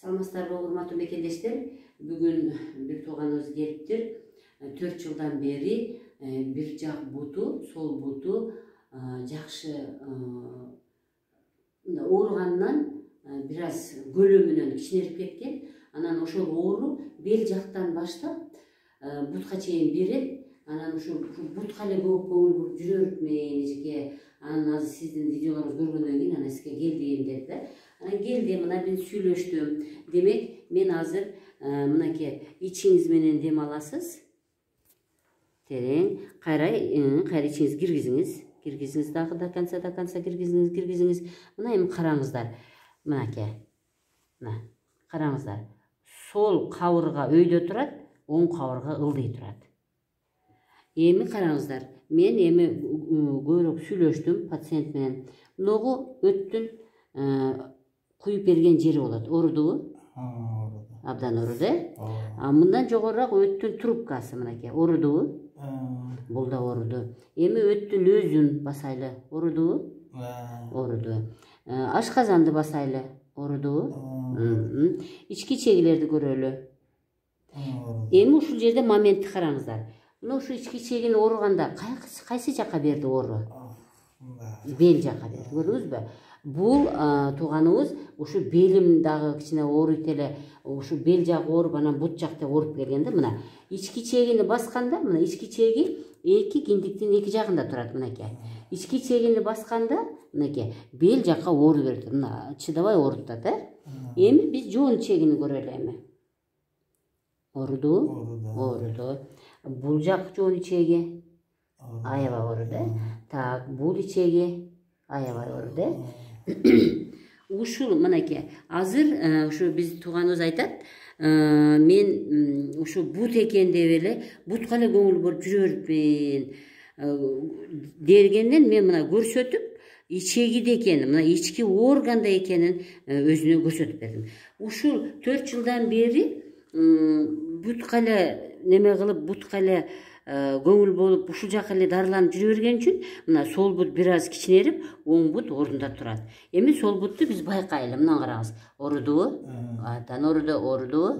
Саламатсыздарбы урматтуу мекендештер. Бүгүн бир тууганыбыз келиптир. 4 жылдан бери бир жак буту, сол буту жакшы ооруганынан бир аз көлөмүнөн кичинерип кеткен. Анан ошол оору бел жактан баштап бутка чейин берет. Анан ушул бутка эле көп көңүл буруп жүрөт мен эжеке. Анан азыр сиздин видеолоруңузду көргөндөн кийин анан сизге келдим деп да. Анан келдим, мына мен сүйлөштүм. Демек, мен азыр мынакей ичиңиз менен дем аласыз. Терең, кайра ичиңиз киргизиңиз дагы до конца киргизиңиз. Мына эми караңыздар. Мынакей. Мына, караңыздар. Сол кабырга өйдө турат, оң кабырга ылдый турат. Эми караңыздар. Мен эми көбүрөөк сүйлөштүм пациент менен. Ногу өттүн куюп берген жери болот. Оорудубу? Абдан ооруду. Мындан жогорураак өттүн трубкасы мынакей. Оорудубу? Бул да ооруду. Эми өттүн өзүн басайлы. Оорудубу? Ооруду. Ашказанды басайлы. Оорудубу? Ички чегилерди көрөлү. Эми ушул жерде моментти караңыздар. Мына ушу ички чегин ооруганда кайсы жакка берди оору? Бел жакка берди. Көрдүңүзбү? Бул тууганыбыз ушу белим дагы кичине ооруйт эле. Ушу бел жагы ооруп, анан бут жакта ооруп келген да. Мына ички чегини басканда, мына ички чеги эки киндиктин эки жагында турат мынакей. Ички чегини басканда, мынакей, бел жакка оору берди. Мына чыдабай оорутат, Эми биз жоон чегини көрөлү эми. Ооруду? Ооруду. Бул жак жоон ичеги аябай ооруду. Так, бул ичеги аябай ооруду. Ушул мынакей, азыр ушу биз тууганыбыз айтат, мен ушу бут экен деп эле бутка эле көңүл буруп жүрөбүрмүн дегенден мен мына көрсөтүп, ичегиде экенин, мына ички органда экенин өзүнө көрсөтүп бердим. Ушул 4 жылдан бери бутка эле неме кылып, бутка эле көңүл болуп, ушул жака эле дарыланып жүрө берген үчүн мына сол бут бир аз кичинерип, оң бут ордунда турат. Эми сол бутту биз байкайлы. Мына караңыз. Оорудубу? Атан оорудубу?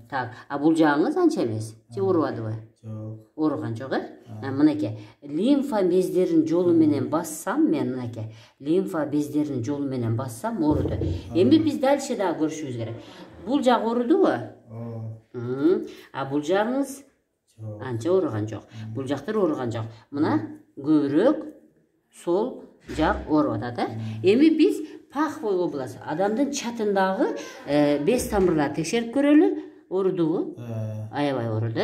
Так, а бул жагыңыз анча эмес. Же оорубадыбы? Жок. Ооруган жок, Мынакей, лимфа бездеринин жолу менен бассам, мен мынакей, лимфа бездеринин жолу менен бассам ооруду. Эми биз дальше дагы көрүшүбүз керек. Бул жак оорудубу? А бул жагыңыз анча ооруган жок. Бул жактар ооруган жок. Мына көбүрөөк сол жак ооруп атат, Эми биз паховой область, адамдын чатындагы без тамырларды текшерип көрөлү. Оорудубу? Аябай ооруду,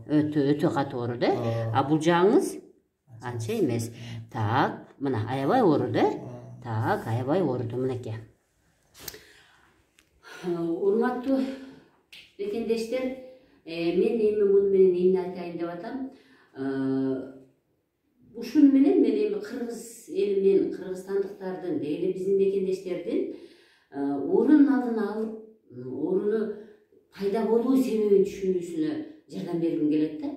өтө катуу ооруду. А бул жагыңыз анча эмес. Так, мына аябай ооруду. Так, аябай ооруду мынакей. Урматтуу мекендештер, мен эми муну менен эмне айтайын деп атам. Ушун менен мен эми кыргыз эли менен кыргызстандыктардын, деги биздин мекендештердин оорунун алдын алып, ооруну пайда болуу себебин түшүнүүсүнө жардам бергим келет да.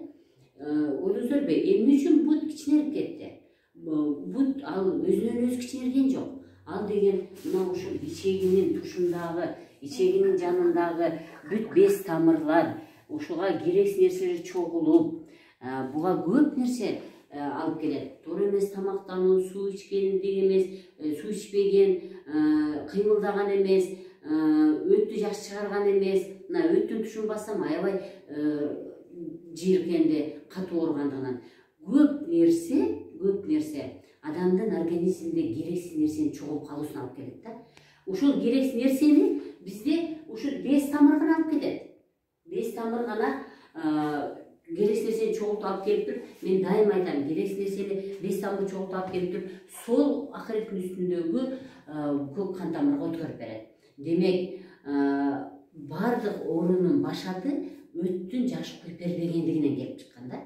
Ойлойсуздарбы, эмне үчүн бут кичинерип кетти? Бут ал өзүнөн өзү кичинерген жок. Ал деген мына ушул ичегинин тушундагы, ичегинин жанындагы бүт без тамырлар, ушуга керексиз нерселер чогулуп, буга көп нерсе алып келет. Туура эмес тамактануу, суу ичкендик эмес, суу ичпеген, кыймылдаган эмес, өттү жакшы чыгарган эмес. Мына өттүн тушун бассам аябай жийиркенди, катуу ооругандыгынан. Көп нерсе адамдын организминде керексиз нерсенин чогулуп калуусуна алып келет да. Ушул керексиз нерсени бизде ушул без тамыр гана алып кетет. Без тамыр гана керексиз нерсени чогултуп алып келип туруп, мен дайыма айтам, керексиз нерсени без тамыр чогултуп алып келип туруп, сол акыреттин үстүндөгү көк кан тамырга өткөрүп берет. Демек, бардык оорунун башаты өттүн жаш куюп бербегендигинен келип чыккан да.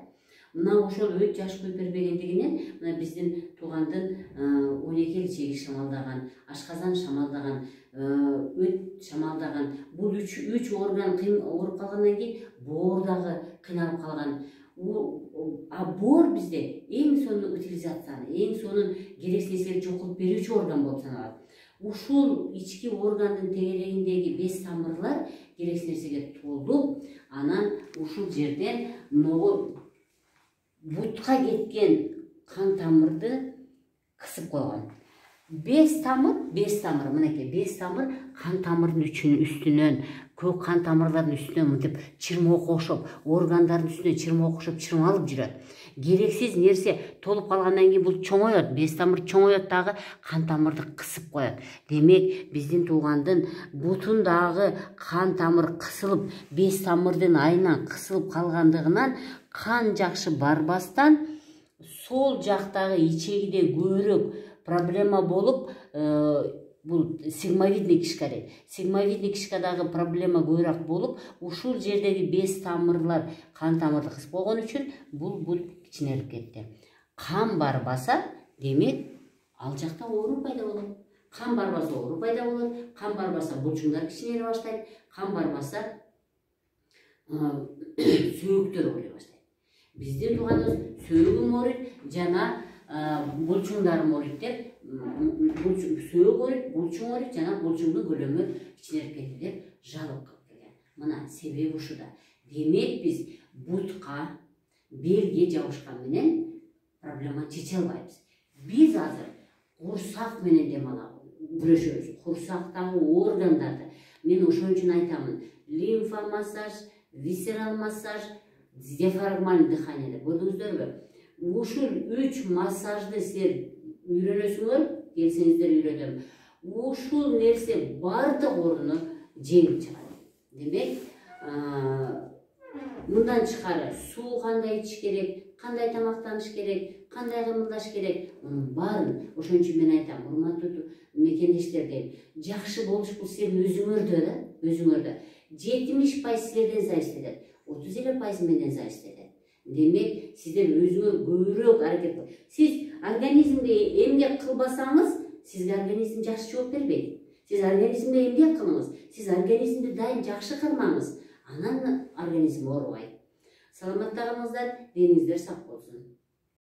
Мына ошол өт жаш куюп бербегендигинен мына биздин туугандын 12 чеги шамалдаган, ашказан шамалдаган, өт шамалдаган, бул үч орган ооруп калгандан кийин боор дагы кыйналып калган. А боор бизде эң сонун утилизацияны, эң сонун керексиз нерселерди жок кылып берүүчү орган болуп саналат. ушул ички органдын тегерегиндеги бес тамырлар керексиз нерсеге толуп, анан ушул жерден могу бутка кеткен кан тамырды кысып койгон. Бес тамыр, мынакей бес тамыр кан тамырдын үстүнөн, көк кан тамырлардын үстүнөн мынтип чырмоок окшоп, органдардын үстүнө чырмоок окшоп чырмалып жүрөт. Керексиз нерсе толуп калгандан кийин бул чоңоет, бес тамыр чоңоет дагы кан тамырды кысып коет. Демек, биздин туугандын бутундагы кан тамыр кысылып, бес тамырдын айынан кысылып калгандыгынан кан жакшы барбастан сол жактагы ичегиде көбүрөөк проблема болуп, бул сигмовидный кишка дейт. Сигмовидный кишкадагы проблема көбүрөөк болуп, ушул жердеги бес тамырлар кан тамырды кысып койгон үчүн бул бут кичинерип кетти. Кан барбаса, демек, ал жакта оору пайда болот. Кан барбаса оору пайда болот. Кан барбаса булчуңдар кичинере баштайт. Кан барбаса сөөктөр ооруй баштайт. Биздин тууганыбыз сөөгүм ооруйт жана булчуңдарым ооруйт деп, сөөк ооруйт, булчуң ооруйт жана булчуңдун көлөмү кичинерип кетти деп жалоп кылып келген. Мына себеби ушуда. Демек, биз бутка, белге жабышкан менен проблеманы чече албайбыз. Биз азыр курсак менен күрөшөбүз. Курсактагы органдарды. Мен ошон үчүн айтамын. Лимфа массаж, висцерал массаж, диафрагмальный дыхание деп көрдүңүздөрбү? Ушул 3 массажды силер үйрөнөсүңөр, келсеңиздер үйрөтөм. Ушул нерсе бардык ооруну жеңип чыгат. Демек, мындан тышкары суу кандай ичиш керек, кандай тамактаныш керек, кандай кыймылдаш керек, мунун баарын ошон үчүн мен айтам, урматтуу мекендештер дейм. Жакшы болуш бул силердин өзүңөрдө. 70% силерден зависит этет, 30% менден зависит этет. Демек, сиздер өзүңөр көбүрөөк аракет кылыңыз. Сиз организмди эмгек кылбасаңыз, сизге организм жакшы жооп бербейт. Сиз организмди эмгек кылыңыз, сиз организмди дайым жакшы кармаңыз, анан организм оорубайт. Саламатта калыңыздар, дениңиздер сак болсун.